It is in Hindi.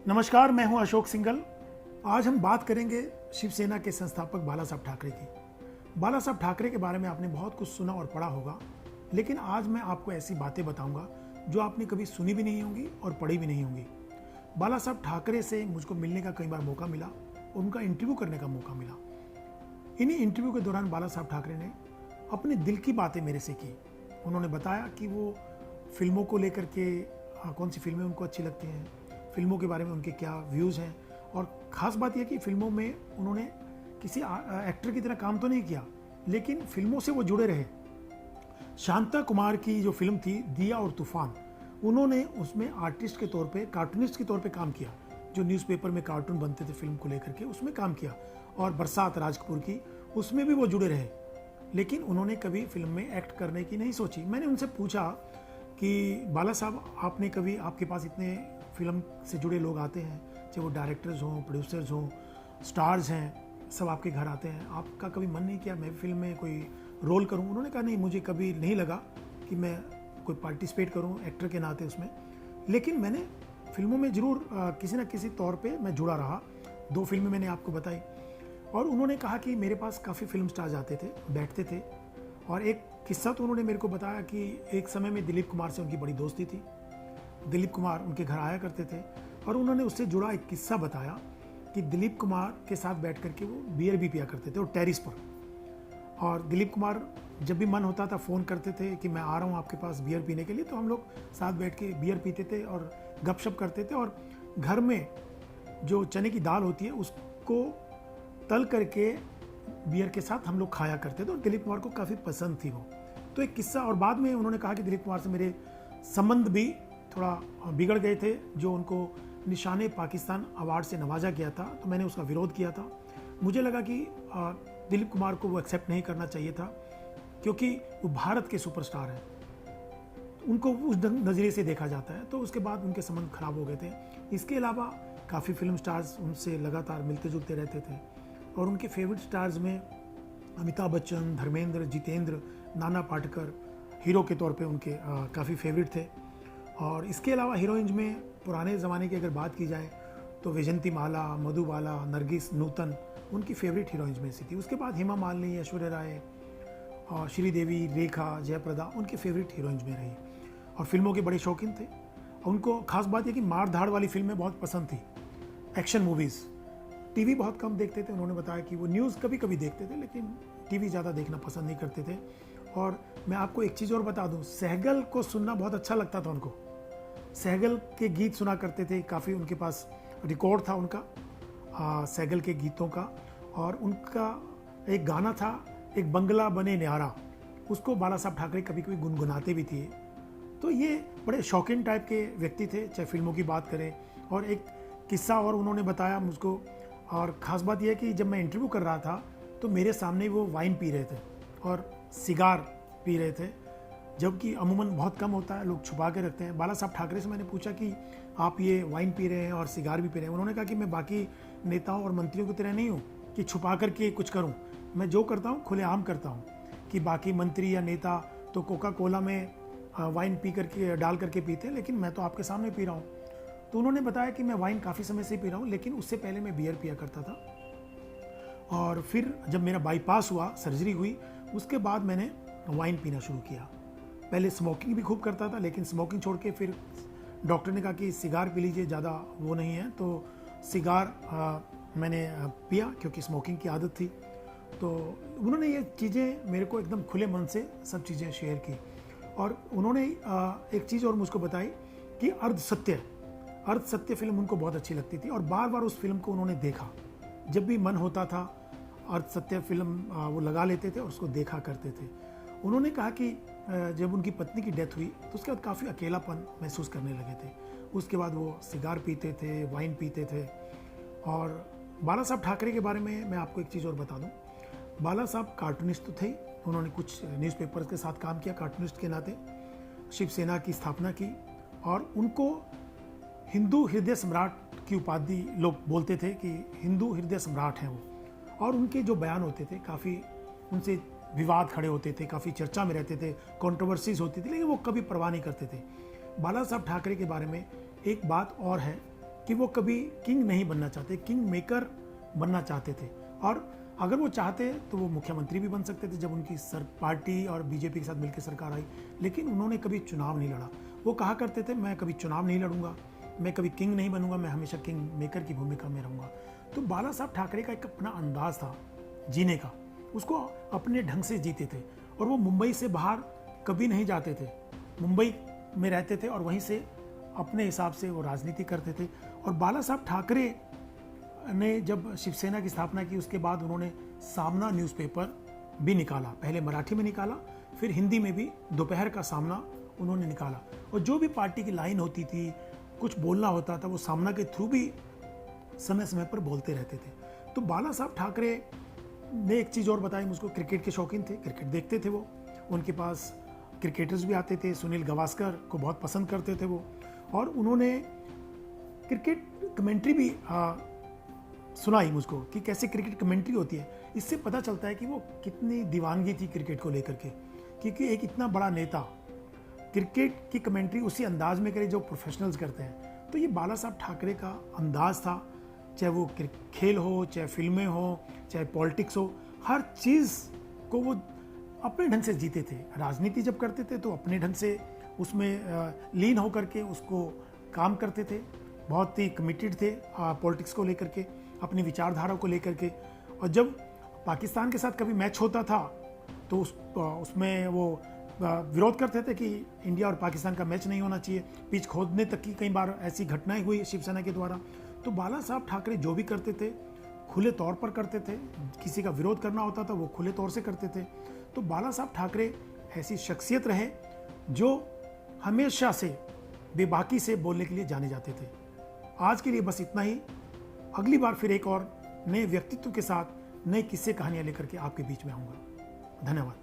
नमस्कार, मैं हूं अशोक सिंघल। आज हम बात करेंगे शिवसेना के संस्थापक बाला साहब ठाकरे की। बाला साहब ठाकरे के बारे में आपने बहुत कुछ सुना और पढ़ा होगा, लेकिन आज मैं आपको ऐसी बातें बताऊंगा जो आपने कभी सुनी भी नहीं होंगी और पढ़ी भी नहीं होंगी। बाला साहब ठाकरे से मुझको मिलने का कई बार मौका मिला, उनका इंटरव्यू करने का मौका मिला। इन्हीं इंटरव्यू के दौरान बाला साहब ठाकरे ने अपने दिल की बातें मेरे से की। उन्होंने बताया कि वो फिल्मों को लेकर के कौन सी फिल्में उनको अच्छी लगती हैं, फिल्मों के बारे में उनके क्या व्यूज़ हैं, और ख़ास बात यह कि फिल्मों में उन्होंने किसी एक्टर की तरह काम तो नहीं किया, लेकिन फिल्मों से वो जुड़े रहे। शांता कुमार की जो फिल्म थी दिया और तूफान, उन्होंने उसमें आर्टिस्ट के तौर पे, कार्टूनिस्ट के तौर पे काम किया। जो न्यूज़पेपर में कार्टून बनते थे फिल्म को लेकर के, उसमें काम किया। और बरसात राज कपूर की, उसमें भी वो जुड़े रहे, लेकिन उन्होंने कभी फिल्म में एक्ट करने की नहीं सोची। मैंने उनसे पूछा कि बाला साहब, आपने कभी, आपके पास इतने फिल्म से जुड़े लोग आते हैं, चाहे वो डायरेक्टर्स हों, प्रोड्यूसर्स हों, स्टार्स हैं, सब आपके घर आते हैं, आपका कभी मन नहीं किया मैं फिल्म में कोई रोल करूं? उन्होंने कहा नहीं, मुझे कभी नहीं लगा कि मैं कोई पार्टिसिपेट करूं एक्टर के नाते उसमें, लेकिन मैंने फिल्मों में ज़रूर किसी न किसी तौर पे मैं जुड़ा रहा। 2 फिल्में मैंने आपको बताई। और उन्होंने कहा कि मेरे पास काफ़ी फिल्म स्टार्स आते थे, बैठते थे, और एक किस्सा तो उन्होंने मेरे को बताया कि एक समय में दिलीप कुमार से उनकी बड़ी दोस्ती थी। दिलीप कुमार उनके घर आया करते थे, और उन्होंने उससे जुड़ा एक किस्सा बताया कि दिलीप कुमार के साथ बैठ करके वो बियर भी पिया करते थे और टेरिस पर। और दिलीप कुमार जब भी मन होता था फ़ोन करते थे कि मैं आ रहा हूँ आपके पास बियर पीने के लिए, तो हम लोग साथ बैठ के बियर पीते थे और गपशप करते थे। और घर में जो चने की दाल होती है उसको तल करके बियर के साथ हम लोग खाया करते थे, और दिलीप कुमार को काफ़ी पसंद थी वो। तो एक किस्सा। और बाद में उन्होंने कहा कि दिलीप कुमार से मेरे संबंध भी थोड़ा बिगड़ गए थे। जो उनको निशाने पाकिस्तान अवार्ड से नवाजा गया था, तो मैंने उसका विरोध किया था। मुझे लगा कि दिलीप कुमार को वो एक्सेप्ट नहीं करना चाहिए था, क्योंकि वो भारत के सुपरस्टार हैं, उनको उस नज़रिए से देखा जाता है। तो उसके बाद उनके संबंध खराब हो गए थे। इसके अलावा काफ़ी फिल्म स्टार्स उनसे लगातार मिलते जुलते रहते थे, और उनके फेवरेट स्टार्स में अमिताभ बच्चन, धर्मेंद्र, जितेंद्र, नाना पाटेकर हीरो के तौर पे उनके काफ़ी फेवरेट थे। और इसके अलावा हीरोइंस में पुराने ज़माने की अगर बात की जाए तो वैजंती माला, मधुबाला, नरगिस, नूतन उनकी फेवरेट हीरोइंस में से थी। उसके बाद हेमा मालिनी, ऐश्वर्या राय, और श्रीदेवी, रेखा, जयप्रदा उनकी फेवरेट हीरोइंस में रही, और फिल्मों के बड़े शौकीन थे। उनको खास बात यह कि मार धाड़ वाली फिल्में बहुत पसंद थी, एक्शन मूवीज़। टीवी बहुत कम देखते थे। उन्होंने बताया कि वो न्यूज़ कभी कभी देखते थे, लेकिन टीवी ज़्यादा देखना पसंद नहीं करते थे। और मैं आपको एक चीज़ और बता दूं, सहगल को सुनना बहुत अच्छा लगता था उनको। सहगल के गीत सुना करते थे, काफ़ी उनके पास रिकॉर्ड था उनका सहगल के गीतों का। और उनका एक गाना था, एक बंगला बने न्यारा, उसको बाला साहब ठाकरे कभी कभी गुनगुनाते भी थे। तो ये बड़े शौकीन टाइप के व्यक्ति थे, चाहे फिल्मों की बात करें। और एक किस्सा और उन्होंने बताया मुझको, और ख़ास बात यह कि जब मैं इंटरव्यू कर रहा था तो मेरे सामने वो वाइन पी रहे थे और सिगार पी रहे थे, जबकि अमूमन बहुत कम होता है, लोग छुपा के रखते हैं। बाला साहब ठाकरे से मैंने पूछा कि आप ये वाइन पी रहे हैं और सिगार भी पी रहे हैं। उन्होंने कहा कि मैं बाकी नेताओं और मंत्रियों की तरह नहीं हूँ कि छुपा करके कुछ करूँ। मैं जो करता हूँ खुलेआम करता हूँ। कि बाकी मंत्री या नेता तो कोका कोला में वाइन पी करके डाल करके पीते हैं, लेकिन मैं तो आपके सामने पी रहा हूँ। तो उन्होंने बताया कि मैं वाइन काफ़ी समय से पी रहा हूँ, लेकिन उससे पहले मैं बियर पिया करता था। और फिर जब मेरा बाईपास हुआ, सर्जरी हुई, उसके बाद मैंने वाइन पीना शुरू किया। पहले स्मोकिंग भी खूब करता था, लेकिन स्मोकिंग छोड़ के फिर डॉक्टर ने कहा कि सिगार पी लीजिए, ज़्यादा वो नहीं है। तो सिगार मैंने पिया, क्योंकि स्मोकिंग की आदत थी। तो उन्होंने ये चीज़ें मेरे को एकदम खुले मन से सब चीज़ें शेयर की। और उन्होंने एक चीज़ और मुझको बताई कि अर्ध सत्य फिल्म उनको बहुत अच्छी लगती थी, और बार बार उस फिल्म को उन्होंने देखा। जब भी मन होता था अर्ध सत्य फिल्म वो लगा लेते थे और उसको देखा करते थे। उन्होंने कहा कि जब उनकी पत्नी की डेथ हुई तो उसके बाद काफ़ी अकेलापन महसूस करने लगे थे। उसके बाद वो सिगार पीते थे, वाइन पीते थे। और बाला साहब ठाकरे के बारे में मैं आपको एक चीज़ और बता दूं, बाला साहब कार्टूनिस्ट तो थे। उन्होंने कुछ न्यूज़पेपर्स के साथ काम किया कार्टूनिस्ट के नाते, शिवसेना की स्थापना की, और उनको हिंदू हृदय सम्राट की उपाधि लोग बोलते थे कि हिंदू हृदय सम्राट हैं वो। और उनके जो बयान होते थे, काफ़ी उनसे विवाद खड़े होते थे, काफ़ी चर्चा में रहते थे, कंट्रोवर्सीज होती थी, लेकिन वो कभी परवाह नहीं करते थे। बाला साहब ठाकरे के बारे में एक बात और है कि वो कभी किंग नहीं बनना चाहते, किंग मेकर बनना चाहते थे। और अगर वो चाहते तो वो मुख्यमंत्री भी बन सकते थे जब उनकी पार्टी और बीजेपी के साथ मिलकर सरकार आई, लेकिन उन्होंने कभी चुनाव नहीं लड़ा। वो कहा करते थे मैं कभी चुनाव नहीं लड़ूंगा, मैं कभी किंग नहीं बनूंगा, मैं हमेशा किंग मेकर की भूमिका में रहूंगा। तो बाला साहब ठाकरे का एक अपना अंदाज था जीने का, उसको अपने ढंग से जीते थे। और वो मुंबई से बाहर कभी नहीं जाते थे, मुंबई में रहते थे और वहीं से अपने हिसाब से वो राजनीति करते थे। और बाला साहब ठाकरे ने जब शिवसेना की स्थापना की उसके बाद उन्होंने सामना न्यूज़पेपर भी निकाला, पहले मराठी में निकाला, फिर हिंदी में भी दोपहर का सामना उन्होंने निकाला। और जो भी पार्टी की लाइन होती थी, कुछ बोलना होता था, वो सामना के थ्रू भी समय समय पर बोलते रहते थे। तो बाला साहब ठाकरे ने एक चीज़ और बताई मुझको, क्रिकेट के शौकीन थे, क्रिकेट देखते थे वो, उनके पास क्रिकेटर्स भी आते थे, सुनील गावस्कर को बहुत पसंद करते थे वो। और उन्होंने क्रिकेट कमेंट्री भी सुनाई मुझको कि कैसे क्रिकेट कमेंट्री होती है। इससे पता चलता है कि वो कितनी दीवानगी थी क्रिकेट को लेकर के, क्योंकि एक इतना बड़ा नेता क्रिकेट की कमेंट्री उसी अंदाज में करे जो प्रोफेशनल्स करते हैं। तो ये बाला साहब ठाकरे का अंदाज था, चाहे वो खेल हो, चाहे फिल्में हो, चाहे पॉलिटिक्स हो, हर चीज़ को वो अपने ढंग से जीते थे। राजनीति जब करते थे तो अपने ढंग से उसमें लीन होकर के उसको काम करते थे, बहुत ही कमिटेड थे पॉलिटिक्स को लेकर के, अपनी विचारधारा को लेकर के। और जब पाकिस्तान के साथ कभी मैच होता था तो उसमें वो विरोध करते थे कि इंडिया और पाकिस्तान का मैच नहीं होना चाहिए, पिच खोदने तक की कई बार ऐसी घटनाएं हुई शिवसेना के द्वारा। तो बाला साहब ठाकरे जो भी करते थे खुले तौर पर करते थे, किसी का विरोध करना होता था वो खुले तौर से करते थे। तो बाला साहब ठाकरे ऐसी शख्सियत रहे जो हमेशा से बेबाकी से बोलने के लिए जाने जाते थे। आज के लिए बस इतना ही। अगली बार फिर एक और नए व्यक्तित्व के साथ नए किस्से कहानियां लेकर के आपके बीच में आऊँगा। धन्यवाद।